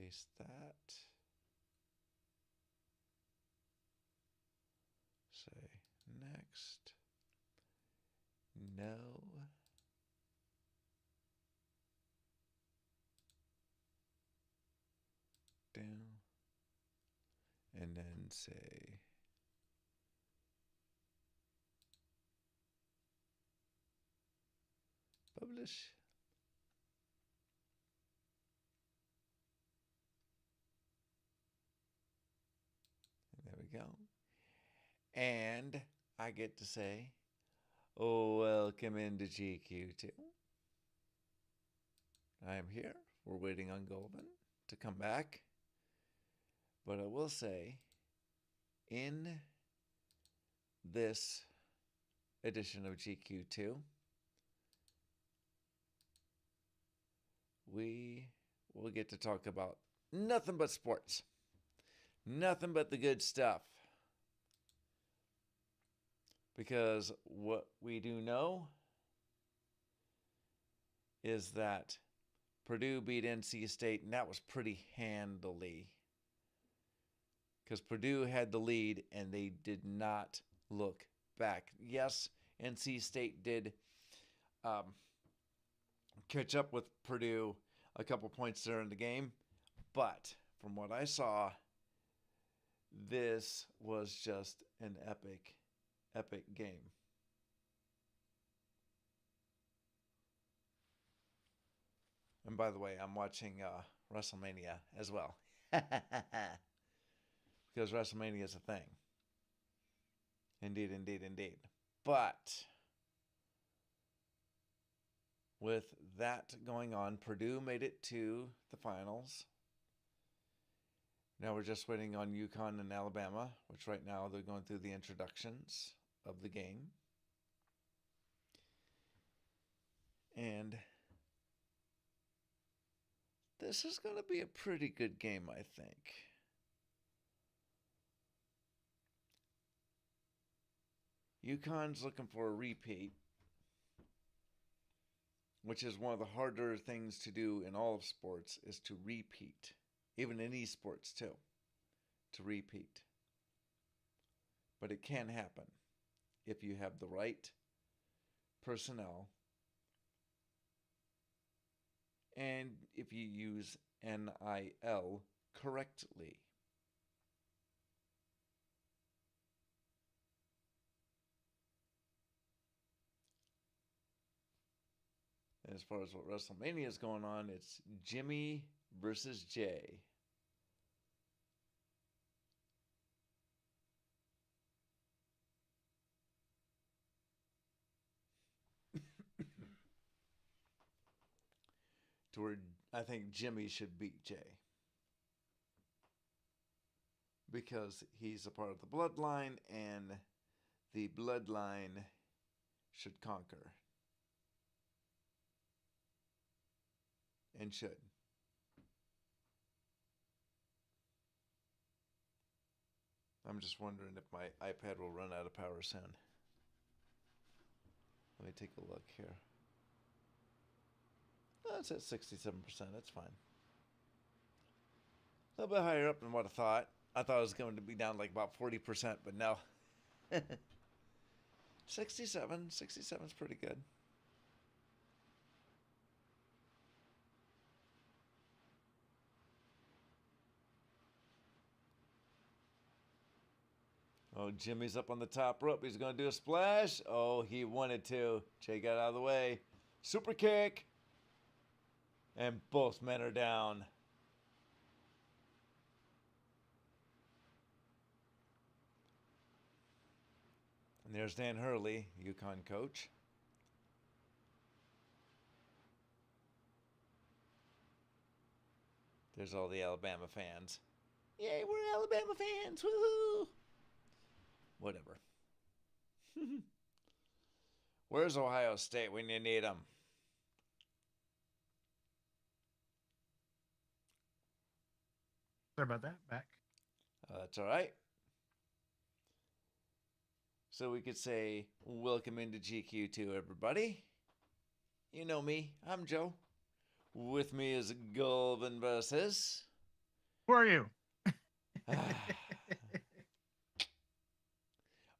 paste that. Say next. No. Down. And then say publish. And there we go. And I get to say, oh, welcome into GQ2. I am here. We're waiting on Golden to come back. But I will say, in this edition of GQ2, we will get to talk about nothing but sports. Nothing but the good stuff. Because what we do know is that Purdue beat NC State, and that was pretty handily. Because Purdue had the lead, and they did not look back. Yes, NC State did catch up with Purdue a couple points there in the game. But from what I saw, this was just an epic game. And by the way, I'm watching WrestleMania as well. Because WrestleMania is a thing. Indeed, indeed, indeed. But with that going on, Purdue made it to the finals. Now we're just waiting on UConn and Alabama, which right now they're going through the introductions of the game. And this is going to be a pretty good game, I think. UConn's looking for a repeat, which is one of the harder things to do in all of sports, is to repeat. Even in esports too, to repeat. But it can happen if you have the right personnel and if you use NIL correctly. As far as what WrestleMania is going on, it's Jimmy versus Jay. To where I think Jimmy should beat Jay. Because he's a part of the bloodline, and the bloodline should conquer. And should. I'm just wondering if my iPad will run out of power soon. Let me take a look here. Oh, it's at 67%. That's fine. A little bit higher up than what I thought. I thought it was going to be down like about 40%, but no. 67. 67 is pretty good. Oh, Jimmy's up on the top rope. He's going to do a splash. Oh, he wanted to. Jay got out of the way. Super kick. And both men are down. And there's Dan Hurley, UConn coach. There's all the Alabama fans. Yay, we're Alabama fans. Woohoo! Whatever. Where's Ohio State when you need them? Sorry about that. Back. That's all right. So we could say, welcome into GQ2, everybody. You know me. I'm Joe. With me is Golvin versus... Who are you?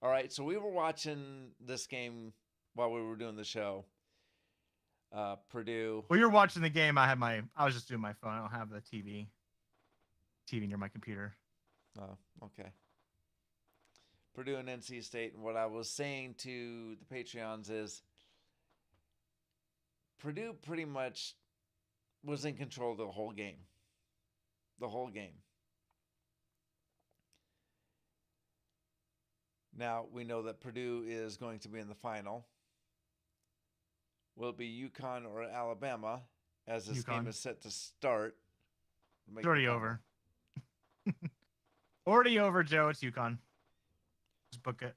All right, so we were watching this game while we were doing the show. Purdue. Well, you're watching the game. I was just doing my phone. I don't have the TV near my computer. Oh, okay. Purdue and NC State. And what I was saying to the Patreons is Purdue pretty much was in control of the whole game. The whole game. Now, we know that Purdue is going to be in the final. Will it be UConn or Alabama as this UConn. game is set to start? It's already over. Already over, Joe. It's UConn. Just book it.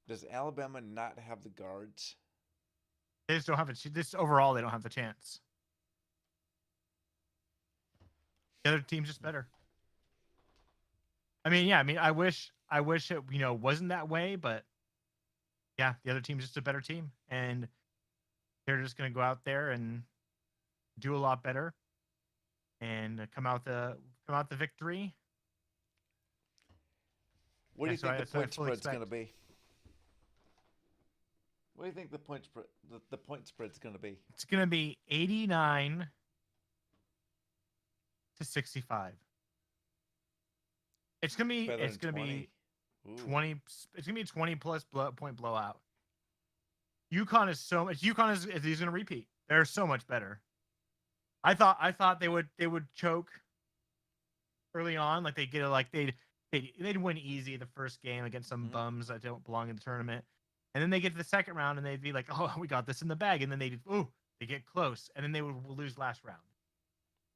Does Alabama not have the guards? They just don't have it. This overall, they don't have the chance. The other team's just better. I mean, yeah. I mean, I wish it wasn't that way, but yeah, the other team's just a better team, and they're just gonna go out there and do a lot better, and come out the victory. What do you think the point spread's going to be? What do you think the point spread's going to be? It's going to be 89 to 65. It's going to be 20. It's going to be 20 plus point blowout. UConn is so much. UConn is going to repeat. They're so much better. I thought they would choke early on, like they'd win easy the first game against some bums that don't belong in the tournament, and then they get to the second round and they'd be like, oh, we got this in the bag, and then they get close, and then they would lose last round.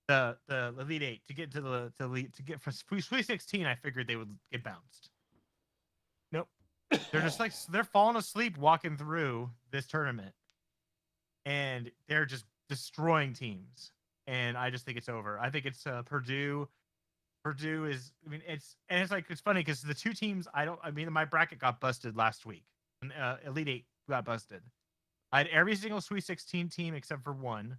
The Elite Eight to get to get for Sweet 16, I figured they would get bounced. Nope, they're just like they're falling asleep walking through this tournament, and they're just destroying teams. And I just think it's over. I think it's Purdue. Purdue is. I mean, it's funny because the two teams. My bracket got busted last week. Elite Eight got busted. I had every single Sweet 16 team except for one,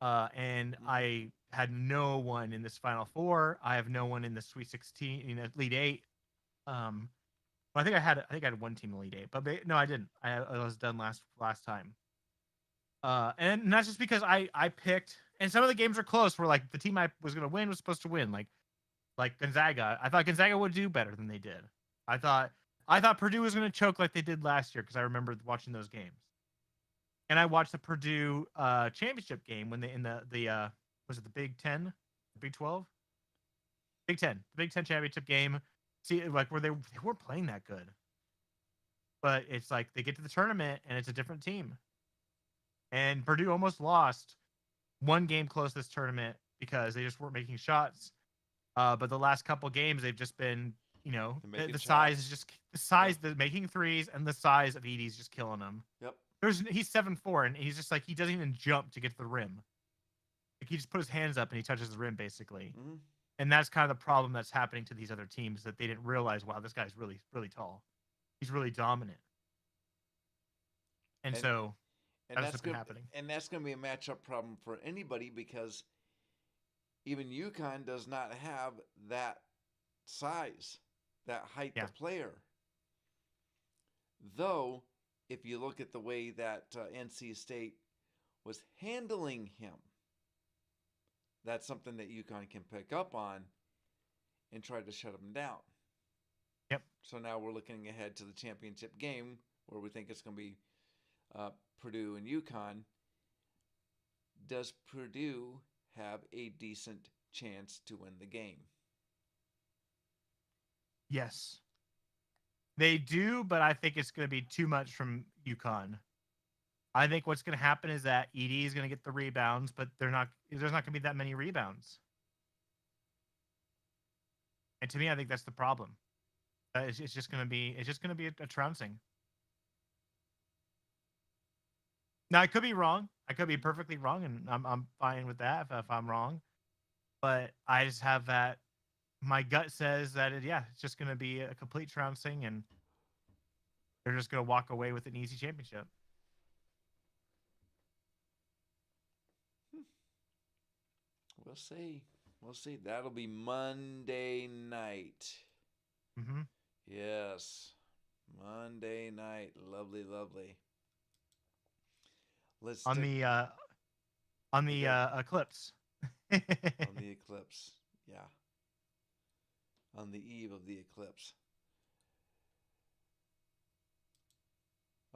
and I had no one in this Final Four. I have no one in the Sweet 16 Elite Eight. I think I had one team Elite Eight, but no, I didn't. I was done last time. And that's just because I picked, and some of the games are close. Where like the team I was gonna win was supposed to win, like Gonzaga. I thought Gonzaga would do better than they did. I thought Purdue was gonna choke like they did last year because I remember watching those games. And I watched the Purdue championship game when they in the was it the Big 10, the Big 12, Big 10, the Big 10 championship game. See, like where they weren't playing that good, but it's like they get to the tournament and it's a different team. And Purdue almost lost one game close this tournament because they just weren't making shots. But the last couple games, they've just been, the size is just the size, the making threes, and the size of Edey's just killing them. Yep. He's 7'4", and he's just like he doesn't even jump to get to the rim. Like he just put his hands up and he touches the rim basically. Mm-hmm. And that's kind of the problem that's happening to these other teams that they didn't realize. Wow, this guy's really, really tall. He's really dominant. And so. And that's what's happening. And that's going to be a matchup problem for anybody because even UConn does not have that size, that height of player. Though, if you look at the way that NC State was handling him, that's something that UConn can pick up on and try to shut him down. Yep. So now we're looking ahead to the championship game where we think it's going to be Purdue and UConn. Does Purdue have a decent chance to win the game? Yes. They do, but I think it's going to be too much from UConn. I think what's going to happen is that Edey is going to get the rebounds, but there's not going to be that many rebounds. And to me, I think that's the problem. It's just going to be a trouncing. Now I could be wrong. I could be perfectly wrong, and I'm fine with that if I'm wrong. But I just have that. My gut says that it's just going to be a complete trouncing, and they're just going to walk away with an easy championship. We'll see. We'll see. That'll be Monday night. Mm-hmm. Yes. Monday night. Lovely, lovely. Let's on the eclipse. on the eclipse. Yeah. On the eve of the eclipse.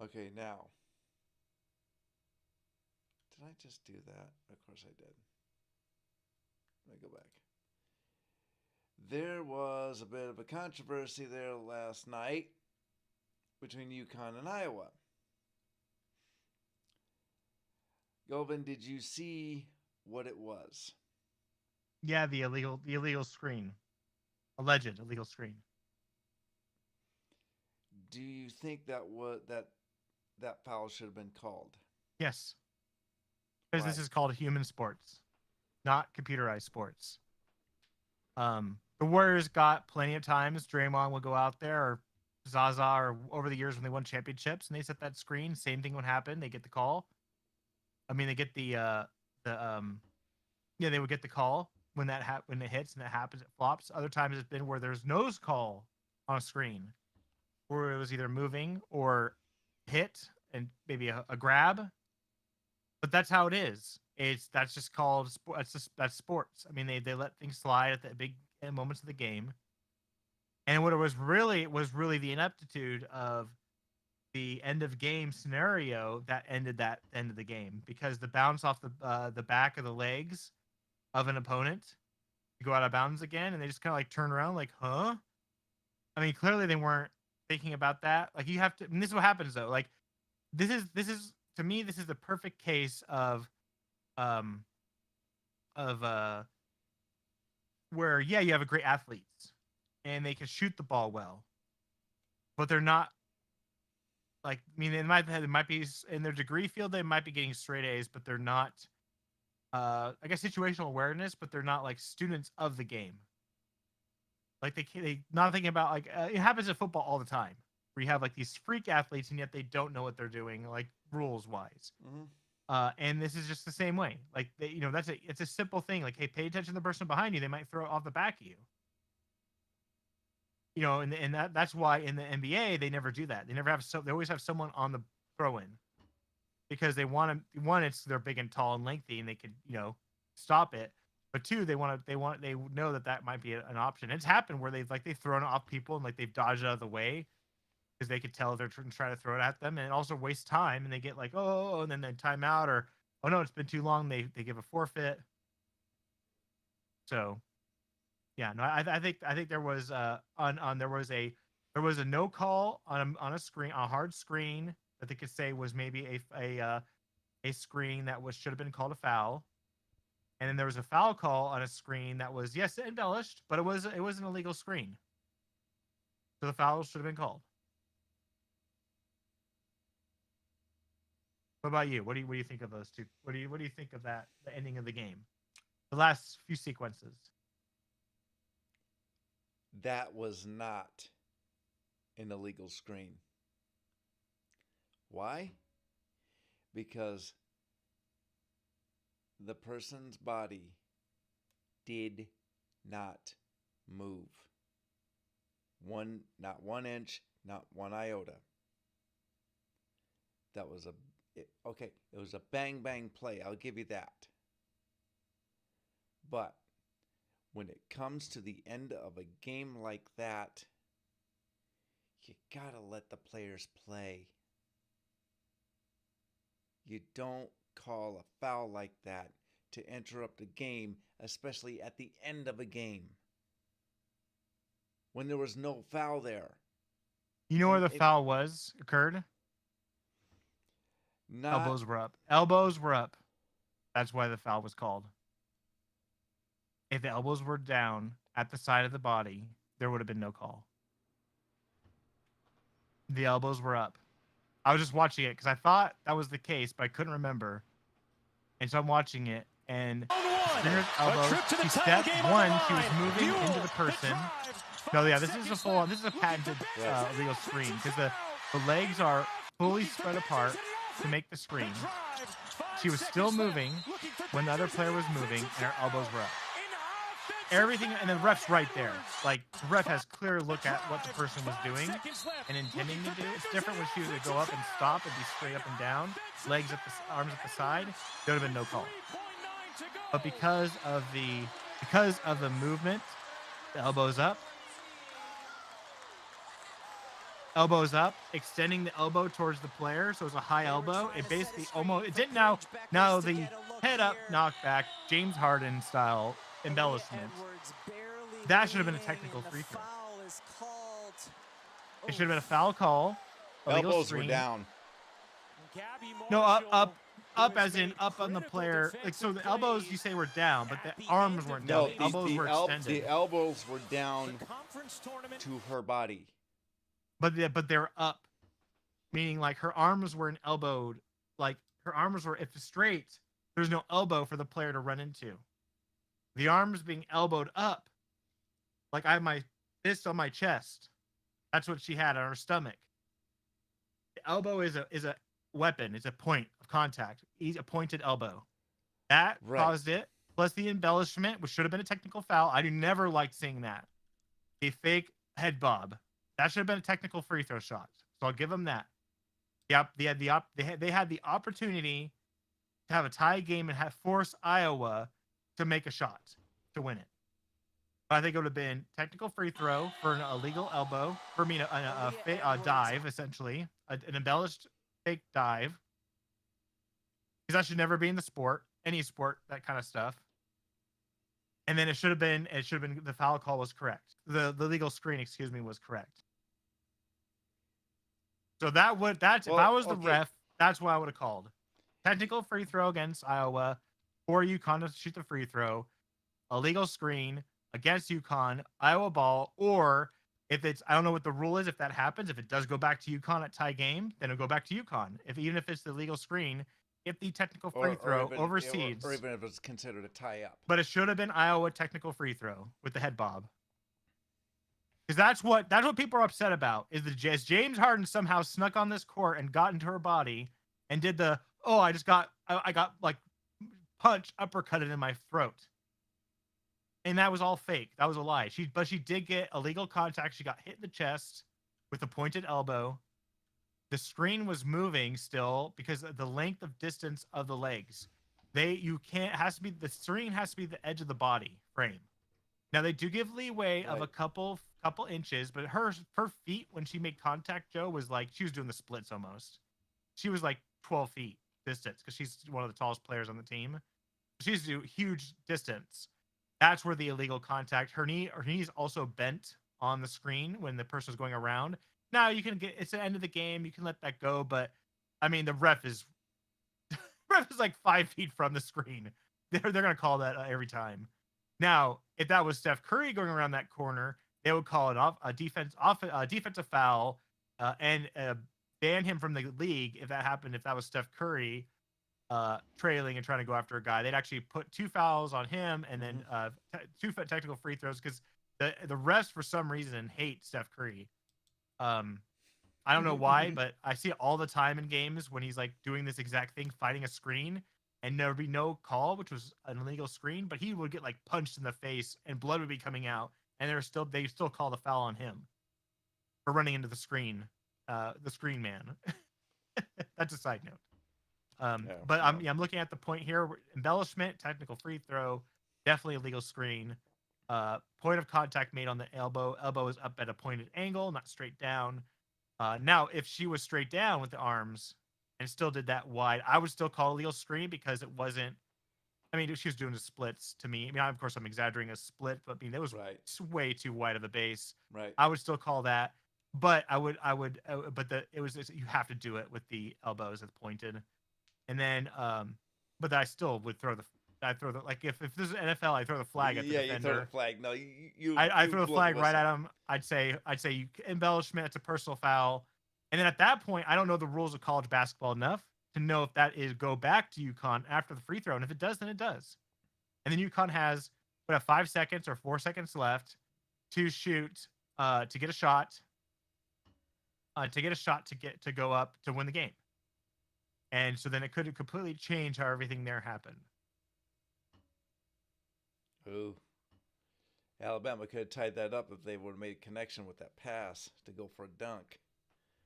Okay, now. Did I just do that? Of course I did. Let me go back. There was a bit of a controversy there last night between UConn and Iowa. Govan, did you see what it was? Yeah, the illegal screen. Alleged illegal screen. Do you think that foul should have been called? Yes. Because this is called human sports, not computerized sports. The Warriors got plenty of times. Draymond would go out there, or Zaza, or over the years when they won championships, and they set that screen. Same thing would happen. They get the call. I mean, they get they would get the call when when it hits and it happens, it flops. Other times it's been where there's no call on a screen, where it was either moving or hit and maybe a grab. But that's how it is. That's just called that's sports. I mean, they let things slide at the big moments of the game. And what it was really the ineptitude of the end of game scenario that ended that end of the game, because the bounce off the back of the legs of an opponent, you go out of bounds again, and they just kind of like turn around like, huh? I mean, clearly they weren't thinking about that. Like, you have to. And this is what happens though. Like, this is to me, this is the perfect case of where, yeah, you have a great athletes and they can shoot the ball well, but they're not, like, I mean, it might be in their degree field, they might be getting straight A's, but they're not, I guess, situational awareness, but they're not like students of the game. Like, they not thinking about, like, it happens in football all the time, where you have like these freak athletes and yet they don't know what they're doing, like, rules wise. Mm-hmm. And this is just the same way. Like, it's a simple thing. Like, hey, pay attention to the person behind you. They might throw it off the back of you. And that's why in the NBA they never do that. They never have they always have someone on the throw in, because they want to, one, they're big and tall and lengthy and they could stop it. But two, they know that might be an option. It's happened where they've thrown it off people and like they've dodged out of the way because they could tell they're trying to throw it at them, and it also wastes time, and they get like, oh, and then they time out, or, oh no, it's been too long. They give a forfeit. So yeah, no, I think there was there was a no call on a screen, a hard screen that they could say was maybe a screen that should have been called a foul, and then there was a foul call on a screen that was, yes, embellished, but it was an illegal screen, so the foul should have been called. What about you? What do you think of those two? What do you think of that, the ending of the game, the last few sequences? That was not an illegal screen. Why? Because the person's body did not move. Not 1 inch, not 1 iota. That was it was a bang play. I'll give you that. But when it comes to the end of a game like that, you gotta let the players play. You don't call a foul like that to interrupt a game, especially at the end of a game, when there was no foul there. You know where the foul occurred? Elbows were up. Elbows were up. That's why the foul was called. If the elbows were down at the side of the body, there would have been no call. The elbows were up. I was just watching it because I thought that was the case, but I couldn't remember. And so I'm watching it, and Springer's elbows, she stepped, one, she was moving into the person. No, yeah, this is a patented illegal screen, because the legs are fully spread apart to make the screen. she was still moving when the other player was moving, and her elbows were up. Everything, and the ref's right there. Like, the ref has clear look at what the person was doing and intending to do. It's different when she was to go up and stop and be straight up and down, legs at the arms at the side. There would have been no call. But because of the movement, the elbows up, extending the elbow towards the player, so it's a high elbow. It basically it didn't now the head up knockback, James Harden style embellishment. That should have been a technical free throw. It should have been a foul call. Elbows were down. No, up as in up on the player. Like, so the elbows you say were down, but the arms weren't down. The elbows were extended. The elbows were down to her body. But they're up, meaning like her arms were elbowed. Like her arms were, if it's straight, there's no elbow for the player to run into. The arms being elbowed up, like I have my fist on my chest. That's what she had on her stomach. The elbow is a weapon. It's a point of contact. He's a pointed elbow. That caused it. Plus the embellishment, which should have been a technical foul. I do never like seeing that. A fake head bob. That should have been a technical free throw shot. So I'll give them that. Yep, they had the opportunity to have a tie game and force Iowa to make a shot to win it. But I think it would have been technical free throw for an illegal elbow. For me, a dive, essentially. An embellished fake dive. Because that should never be in the sport. Any sport, that kind of stuff. And then it should have been the foul call was correct. The legal screen, excuse me, was correct. So if I was the ref, that's what I would have called. Technical free throw against Iowa, for UConn to shoot the free throw, illegal screen against UConn, Iowa ball, or if it's, I don't know what the rule is, if that happens, if it does go back to UConn at tie game, then it'll go back to UConn. Even if it's the legal screen, if the technical free throw overseas. Or even if it's considered a tie-up. But it should have been Iowa technical free throw with the head bob. Because that's what people are upset about, is as James Harden somehow snuck on this court and got into her body and did I got like uppercutted in my throat. And that was all fake. That was a lie. But she did get illegal contact. She got hit in the chest with a pointed elbow. The screen was moving still because of the length of distance of the legs. The screen has to be the edge of the body frame. Now they do give leeway of a couple inches, but her feet when she made contact, Joe, was like she was doing the splits almost. She was like 12 feet distance because she's one of the tallest players on the team. She's a huge distance. That's where the illegal contact. Her knee's also bent on the screen when the person's going around. Now you can it's the end of the game. You can let that go, but I mean the ref is like 5 feet from the screen. They're gonna call that every time. Now, if that was Steph Curry going around that corner, they would call it a defensive foul and ban him from the league if that happened. If that was Steph Curry trailing and trying to go after a guy, they'd actually put 2 fouls on him and then 2 technical free throws because the refs for some reason hate Steph Curry. I don't know why, but I see it all the time in games when he's like doing this exact thing, fighting a screen, and there would be no call, which was an illegal screen, but he would get like punched in the face and blood would be coming out, and they still call the foul on him for running into the screen man. That's a side note. But I'm looking at the point here: embellishment, technical free throw, definitely illegal screen. Point of contact made on the elbow. Elbow is up at a pointed angle, not straight down. Now, if she was straight down with the arms and still did that wide, I would still call illegal screen because it wasn't. I mean, she was doing the splits to me. I mean, of course, I'm exaggerating a split, but I mean, it was way too wide of a base. Right. I would still call that, but you have to do it with the elbows that's pointed, and then, but I still would throw the like if this is NFL, I throw the flag at the defender. Yeah, you throw the flag. No, I throw the flag right at him. I'd say you embellishment. It's a personal foul, and then at that point, I don't know the rules of college basketball enough to know if that is go back to UConn after the free throw, and if it does, then it does. And then UConn has 5 seconds or 4 seconds left to shoot to get a shot to go up to win the game. And so then it could completely change how everything there happened. Ooh. Alabama could have tied that up if they would have made a connection with that pass to go for a dunk.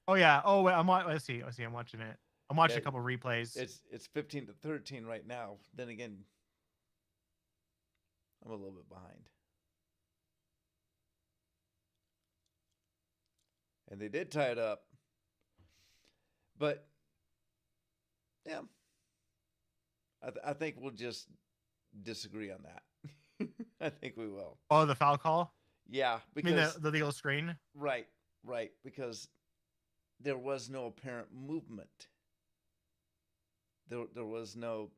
Oh yeah. Oh wait, let's see. I'm watching it. I'm watching Yeah, a couple replays. it's 15-13 right now. Then again, I'm a little bit behind. And they did tie it up. But yeah, I think we'll just disagree on that. I think we will. Oh, the foul call. Yeah, because I mean because the legal screen. Right, because there was no apparent movement. There was no,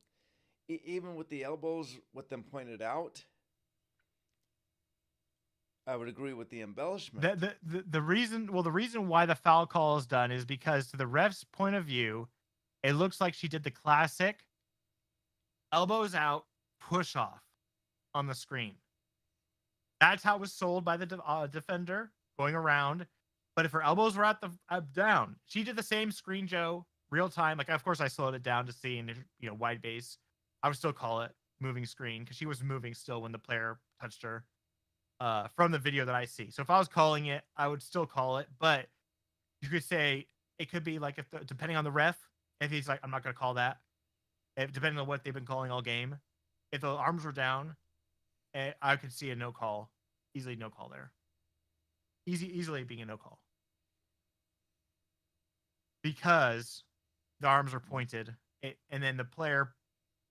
even with the elbows, with them pointed out. I would agree with the embellishment. The reason why the foul call is done is because to the ref's point of view, it looks like she did the classic elbows out push off on the screen. That's how it was sold by the defender going around. But if her elbows were at the down, she did the same screen, Joe, real time. Like, of course, I slowed it down to see, and wide base. I would still call it moving screen because she was moving still when the player touched her. From the video that I see. So if I was calling it, I would still call it. But you could say it could be like depending on the ref, if he's like, I'm not going to call that. Depending on what they've been calling all game, if the arms were down, I could see a no call, easily no call there. Easily being a no call because the arms are pointed, and then the player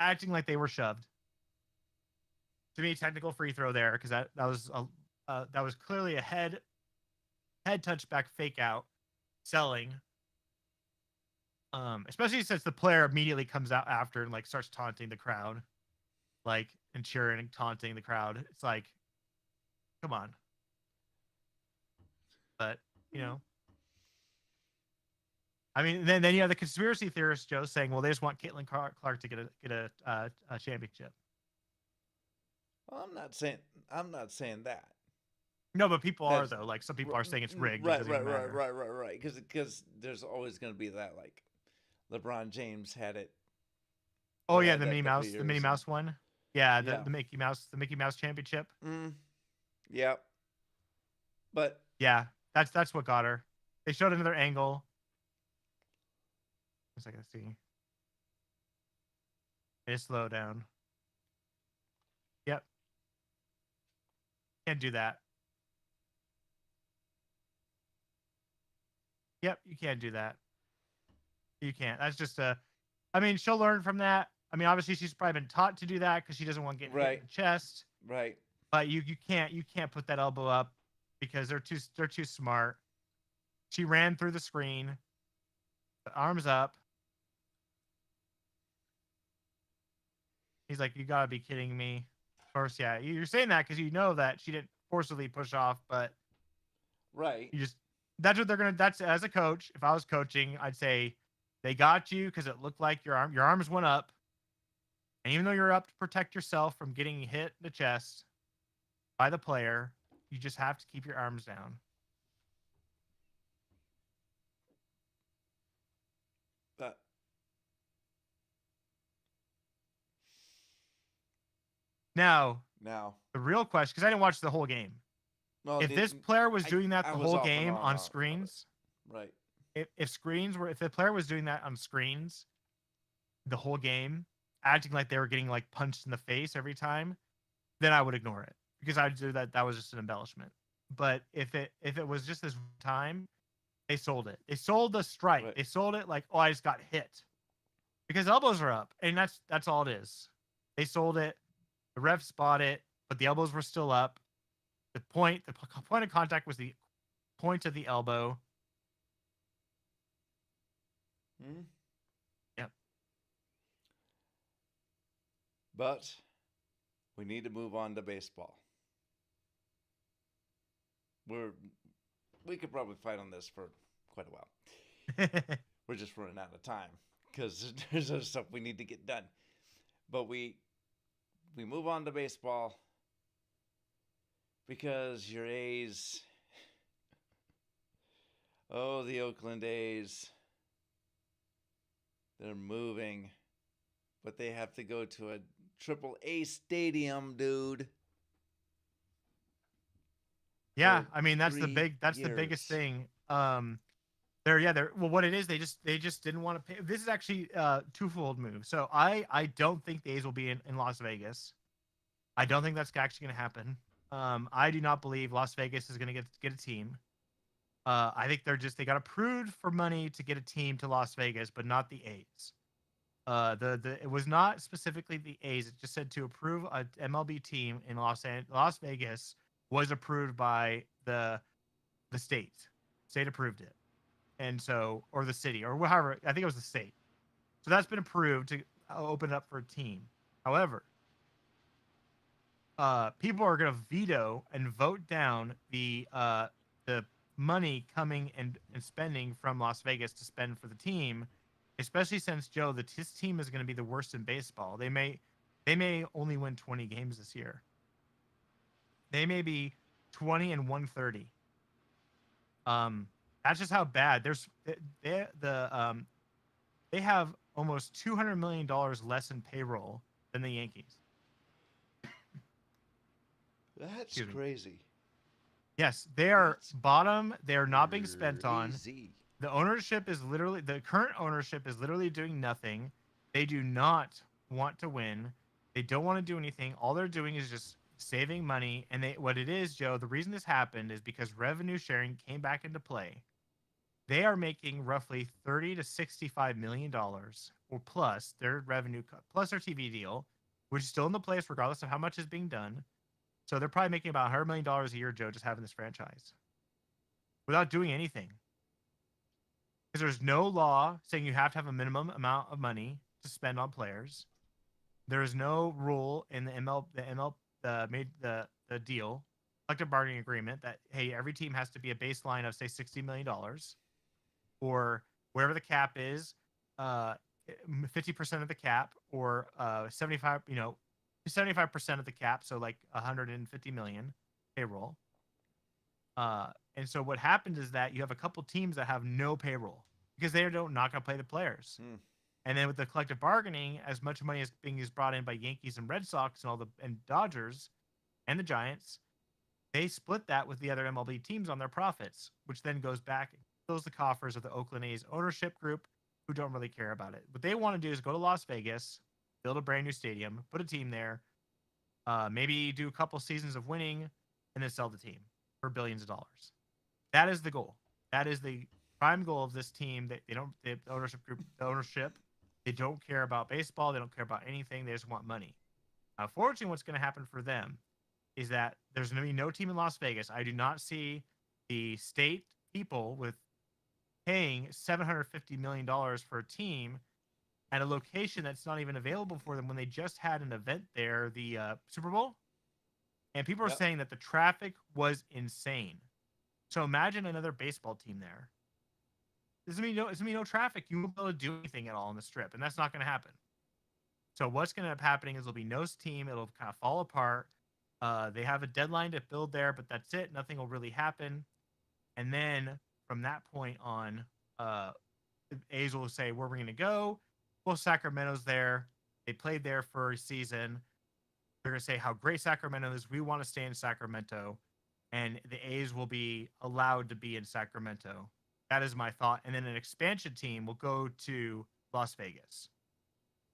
acting like they were shoved. To me, technical free throw there because that was clearly a head touchback fake out selling. Especially since the player immediately comes out after and like starts taunting the crowd, like and cheering and taunting the crowd. It's like, come on. But I mean, then you have the conspiracy theorists, Joe, saying, well, they just want Caitlin Clark to get a championship. Well, I'm not saying that. No, but people are though. Like some people are saying it's rigged. Right. Because there's always going to be that. Like LeBron James had it. Oh yeah, the Minnie Mouse one. Yeah, the Mickey Mouse championship. Yeah. But yeah, that's what got her. They showed another angle. Let's I can see. It's slow down. Yep. Can't do that. Yep, you can't do that. You can't. That's just I mean, she'll learn from that. I mean, obviously she's probably been taught to do that because she doesn't want to get hit in the chest. Right. But you can't put that elbow up because they're too smart. She ran through the screen. The arms up. He's like, you gotta be kidding me. Of course, yeah. You're saying that because you know that she didn't forcibly push off, but right. That's what they're gonna. That's as a coach. If I was coaching, I'd say they got you because it looked like your arms went up, and even though you're up to protect yourself from getting hit in the chest by the player, you just have to keep your arms down. Now, the real question, because I didn't watch the whole game. Well, if this player was doing that the whole game on screens, right? If the player was doing that on screens the whole game, acting like they were getting like punched in the face every time, then I would ignore it because I'd do that. That was just an embellishment. But if it was just this time, they sold it. They sold the strike. Right. They sold it like, oh, I just got hit because elbows are up, and that's all it is. They sold it. The ref spot it, but the elbows were still up. The point of contact was the point of the elbow. Yep. But we need to move on to baseball. We could probably fight on this for quite a while. We're just running out of time because there's other stuff we need to get done. But we move on to baseball because your A's, the Oakland A's, They're moving, but they have to go to a AAA stadium, dude. Yeah, For I mean that's the 3 years. biggest thing. They're well, what it is, they just didn't want to pay. This is actually twofold move. So I don't think the A's will be in Las Vegas. I don't think that's actually going to happen. I do not believe Las Vegas is going to get a team. I think they got approved for money to get a team to Las Vegas, but not the A's. The it was not specifically the A's. It just said to approve a MLB team in Las Vegas was approved by the state. State approved it, and so or the city or however I think it was the state. So that's been approved to open it up for a team. However, people are going to veto and vote down the money coming and spending from Las Vegas to spend for the team, especially since Joe, his team is going to be the worst in baseball. They may only win 20 games this year. They may be 20 and 130. That's just how bad. They have almost $200 million less in payroll than the Yankees. That's crazy. Yes, they are That's bottom. They are not being spent on. crazy. The current ownership is literally doing nothing. They do not want to win. They don't want to do anything. All they're doing is just saving money. And what it is, Joe, the reason this happened is because revenue sharing came back into play. They are making roughly $30 to $65 million or plus their revenue plus their TV deal, which is still in the place regardless of how much is being done. So they're probably making about $100 million a year, Joe, just having this franchise without doing anything. Because there's no law saying you have to have a minimum amount of money to spend on players. There is no rule in the ML made the deal, collective bargaining agreement that, hey, every team has to be a baseline of say $60 million or wherever the cap is, 50% of the cap or 75% of the cap, so like 150 million payroll. And so what happened is that you have a couple teams that have no payroll because they're not going to play the players. And then with the collective bargaining, as much money as being brought in by Yankees and Red Sox and Dodgers and the Giants, they split that with the other MLB teams on their profits, which then goes back and fills the coffers of the Oakland A's ownership group who don't really care about it. What they want to do is go to Las Vegas, build a brand new stadium, put a team there, maybe do a couple seasons of winning, and then sell the team for billions of dollars. That is the goal. That is the prime goal of this team. The ownership, they don't care about baseball. They don't care about anything. They just want money. Unfortunately, what's going to happen for them is that there's going to be no team in Las Vegas. I do not see the state people with paying $750 million for a team at a location that's not even available for them when they just had an event there, the Super Bowl. And people are saying that the traffic was insane. So imagine another baseball team there. There's going to be no traffic. You won't be able to do anything at all on the strip, and that's not going to happen. So what's going to end up happening is there'll be no team. It'll kind of fall apart. They have a deadline to build there, but that's it. Nothing will really happen. And then from that point on, the A's will say, where we're going to go. Well, Sacramento's there. They played there for a season. They're going to say how great Sacramento is. We want to stay in Sacramento. And the A's will be allowed to be in Sacramento. That is my thought. And then an expansion team will go to Las Vegas,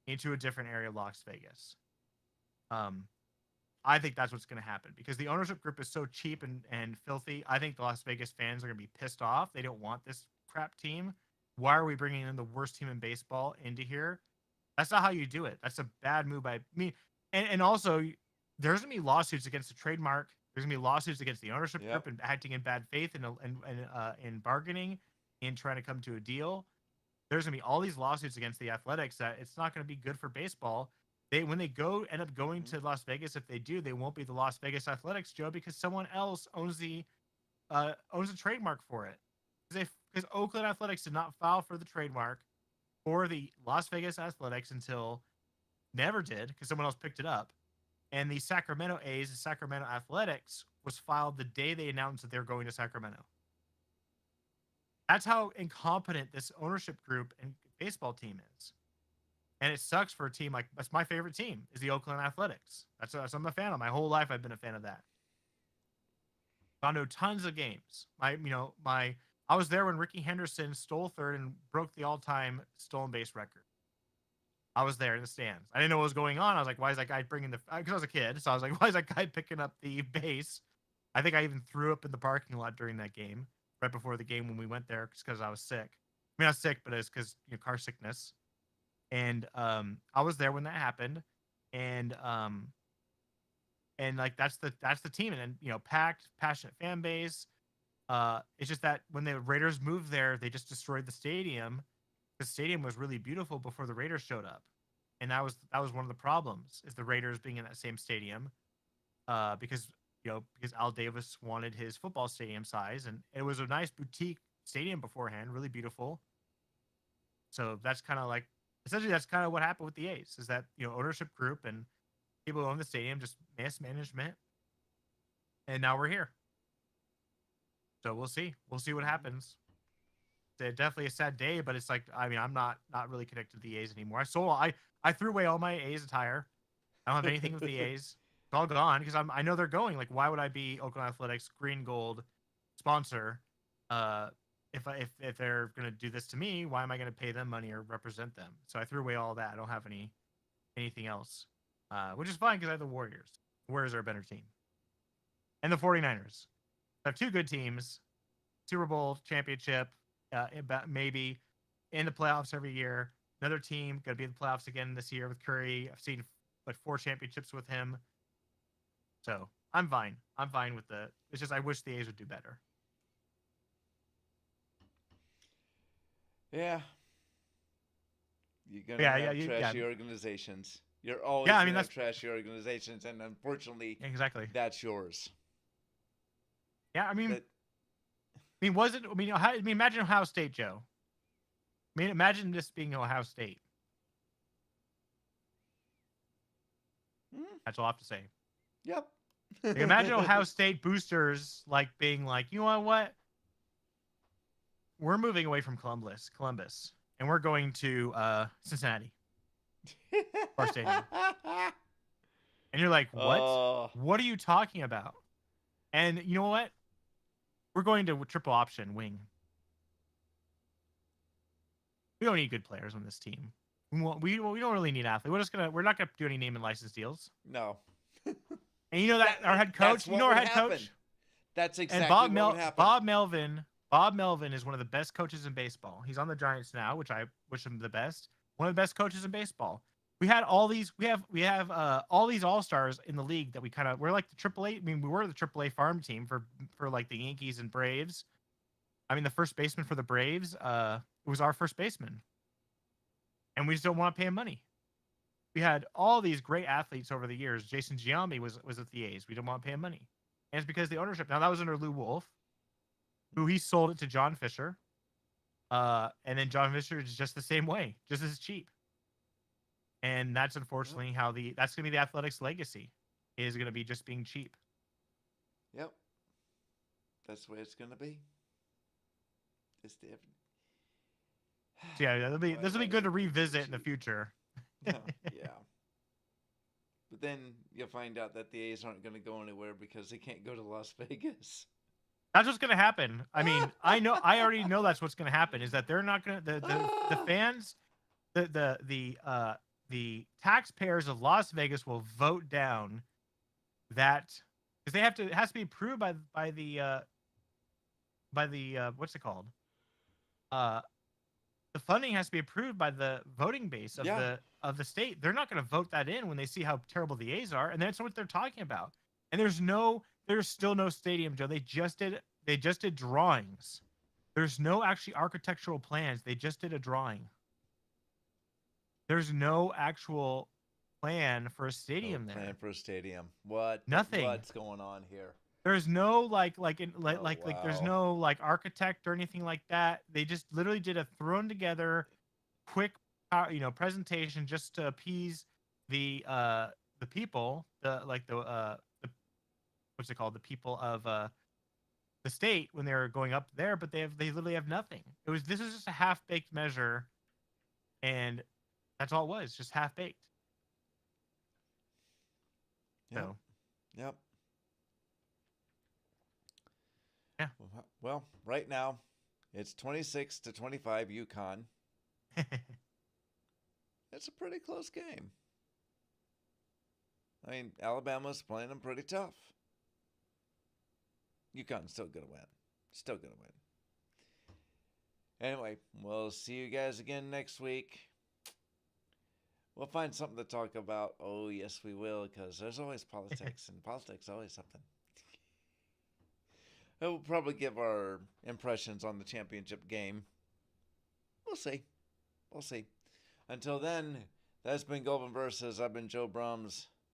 into a different area of Las Vegas. I think that's what's going to happen because the ownership group is so cheap and filthy. I think the Las Vegas fans are going to be pissed off. They don't want this crap team. Why are we bringing in the worst team in baseball into here? That's not how you do it. That's a bad move by me. And also, there's going to be lawsuits against the trademark. There's going to be lawsuits against the ownership group and acting in bad faith and in bargaining and trying to come to a deal. There's going to be all these lawsuits against the Athletics that it's not going to be good for baseball. When they end up going to Las Vegas, if they do, they won't be the Las Vegas Athletics, Joe, because someone else owns the trademark for it. Because Oakland Athletics did not file for the trademark for the Las Vegas Athletics until never did because someone else picked it up. And the Sacramento A's, the Sacramento Athletics, was filed the day they announced that they're going to Sacramento. That's how incompetent this ownership group and baseball team is. And it sucks for a team like that's my favorite team is the Oakland Athletics. That's I'm a fan of. My whole life I've been a fan of that. Gone to tons of games. I was there when Ricky Henderson stole third and broke the all-time stolen base record. I was there in the stands. I didn't know what was going on. I was like, why is that guy bringing the? Because I was a kid, so I was like, why is that guy picking up the base? I think I even threw up in the parking lot during that game, right before the game when we went there, because I was sick. I mean, I was sick, but it's because car sickness. And I was there when that happened, and like that's the team, and then packed, passionate fan base. It's just that when the Raiders moved there, they just destroyed the stadium. The stadium was really beautiful before the Raiders showed up, and that was one of the problems is the Raiders being in that same stadium, because Al Davis wanted his football stadium size, and it was a nice boutique stadium beforehand, really beautiful. So that's kind of like essentially that's kind of what happened with the A's is that ownership group and people who own the stadium just mismanagement, and now we're here. So we'll see what happens. It's definitely a sad day, but it's like I'm not really connected to the A's anymore. I threw away all my A's attire. I don't have anything with the A's. It's all gone because I know they're going. Like, why would I be Oakland Athletics green gold sponsor? If they're gonna do this to me, why am I gonna pay them money or represent them? So I threw away all that. I don't have anything else, which is fine because I have the Warriors. The Warriors are a better team, and the 49ers. I have two good teams, Super Bowl championship, maybe in the playoffs every year. Another team going to be in the playoffs again this year with Curry. I've seen like 4 championships with him. So I'm fine. I'm fine with it's just I wish the A's would do better. Yeah. You're going to have trashy organizations. You're always going to have trashy organizations, and unfortunately, exactly, that's yours. Yeah, was it? Imagine Ohio State, Joe. Imagine this being Ohio State. That's all I have to say. Yep. Imagine Ohio State boosters being like, you know what? We're moving away from Columbus, and we're going to Cincinnati, our stadium. And you're like, what? What are you talking about? And you know what? We're going to triple option wing. We don't need good players on this team. We don't really need athletes. We're not gonna do any name and license deals. No. And our head coach. Our head coach. That's exactly what would happen. Bob Melvin is one of the best coaches in baseball. He's on the Giants now, which I wish him the best. One of the best coaches in baseball. We had all these. We have all these all-stars in the league that we're like the AAA. We were the AAA farm team for like the Yankees and Braves. The first baseman for the Braves was our first baseman, and we just don't want to pay him money. We had all these great athletes over the years. Jason Giambi was at the A's. We don't want to pay him money, and it's because the ownership. Now that was under Lou Wolf, who he sold it to John Fisher, and then John Fisher is just the same way, just as cheap. And that's unfortunately that's going to be the Athletics' legacy, is going to be just being cheap. Yep. That's the way it's going to be. Yeah, this will be good to revisit in the future. Yeah. But then you'll find out that the A's aren't going to go anywhere because they can't go to Las Vegas. That's what's going to happen. I already know that's what's going to happen, is that they're not going to the fans, the taxpayers of Las Vegas will vote down that, because it has to be approved by the what's it called? The funding has to be approved by the voting base of the state. They're not going to vote that in when they see how terrible the A's are, and that's what they're talking about. And there's still no stadium, Joe. They just did drawings. There's no actually architectural plans. They just did a drawing. There's no actual plan for a stadium there. Plan for a stadium. What? Nothing. What's going on here? There's no there's no architect or anything like that. They just literally did a thrown together quick presentation just to appease the people, what's it called? The people of the state when they were going up there, but they literally have nothing. This is just a half-baked measure and that's all it was, just half baked. Yep. So Yep. yeah. Well, right now it's 26-25 UConn. It's a pretty close game. I mean, Alabama's playing them pretty tough. UConn's still gonna win. Still gonna win. Anyway, we'll see you guys again next week. We'll find something to talk about. Oh, yes, we will, because there's always politics, and politics is always something. We'll probably give our impressions on the championship game. We'll see. We'll see. Until then, that's been Golden Versus. I've been Joe Brums.